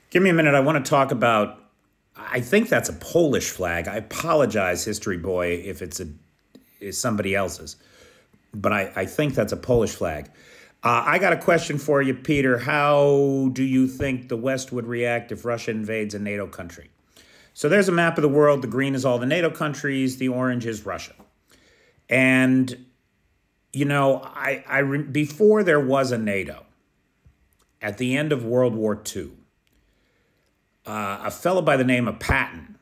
Give me a minute. I want to talk about. I think that's a Polish flag. I apologize, history boy, if is somebody else's, but I think that's a Polish flag. I got a question for you, Peter. How do you think the West would react if Russia invades a NATO country? So there's a map of the world. The green is all the NATO countries. The orange is Russia. And before there was a NATO, at the end of World War II. A fellow by the name of Patton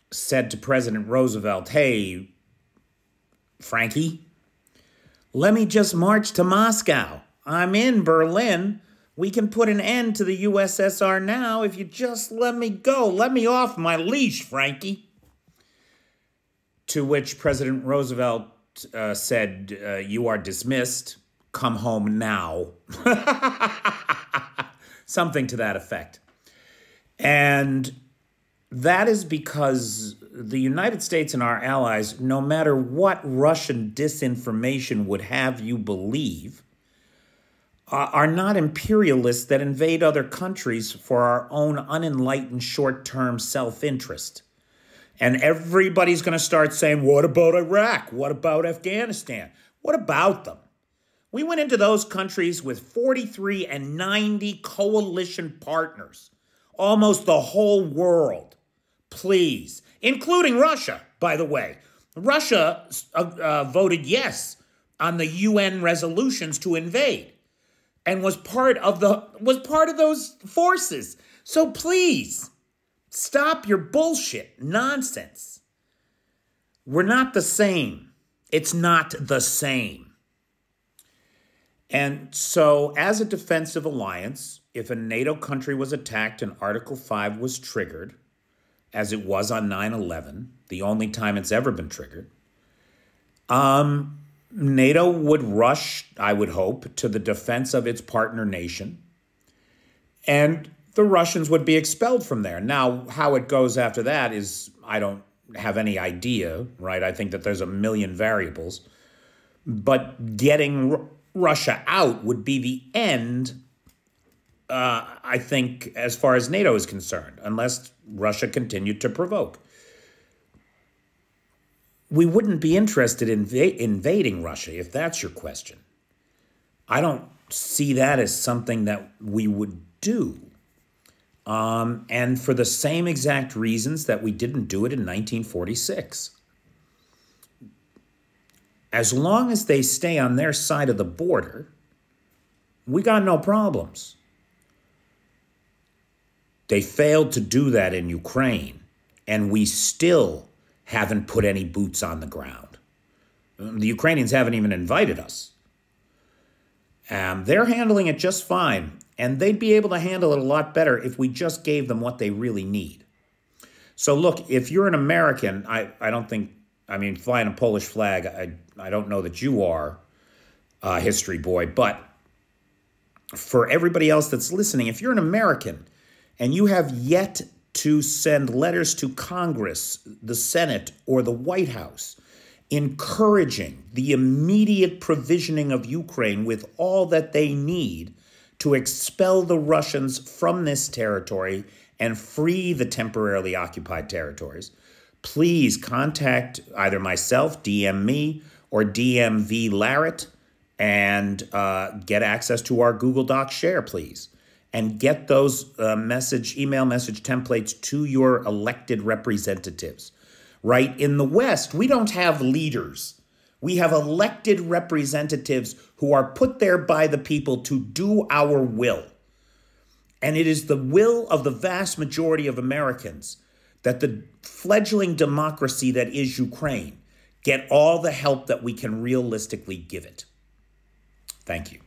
said to President Roosevelt, "Hey, Frankie, let me just march to Moscow. I'm in Berlin. We can put an end to the USSR now if you just let me go. Let me off my leash, Frankie." To which President Roosevelt said, "You are dismissed. Come home now." Something to that effect. And that is because the United States and our allies, no matter what Russian disinformation would have you believe, are not imperialists that invade other countries for our own unenlightened short-term self-interest. And everybody's going to start saying, what about Iraq? What about Afghanistan? What about them? We went into those countries with 43 and 90 coalition partners. Almost the whole world, please, including Russia, by the way. Russia voted yes on the UN resolutions to invade and was part of those forces. So please, stop your bullshit nonsense. We're not the same. It's not the same. And so as a defensive alliance, if a NATO country was attacked and Article 5 was triggered, as it was on 9/11, the only time it's ever been triggered, NATO would rush, I would hope, to the defense of its partner nation, and the Russians would be expelled from there. Now, how it goes after that is, I don't have any idea, right? I think that there's a million variables, but getting Russia out would be the end, I think, as far as NATO is concerned, unless Russia continued to provoke. We wouldn't be interested in invading Russia, if that's your question. I don't see that as something that we would do. And for the same exact reasons that we didn't do it in 1946. As long as they stay on their side of the border, we got no problems. They failed to do that in Ukraine, and we still haven't put any boots on the ground. The Ukrainians haven't even invited us. They're handling it just fine, and they'd be able to handle it a lot better if we just gave them what they really need. So look, if you're an American, flying a Polish flag, I don't know that you are, history boy, but for everybody else that's listening, if you're an American and you have yet to send letters to Congress, the Senate, or the White House encouraging the immediate provisioning of Ukraine with all that they need to expel the Russians from this territory and free the temporarily occupied territories, please contact either myself, DM me, or DM V. Larrett, and get access to our Google Docs share, please. And get those email message templates to your elected representatives. Right? In the West, we don't have leaders. We have elected representatives who are put there by the people to do our will. And it is the will of the vast majority of Americans that the fledgling democracy that is Ukraine get all the help that we can realistically give it. Thank you.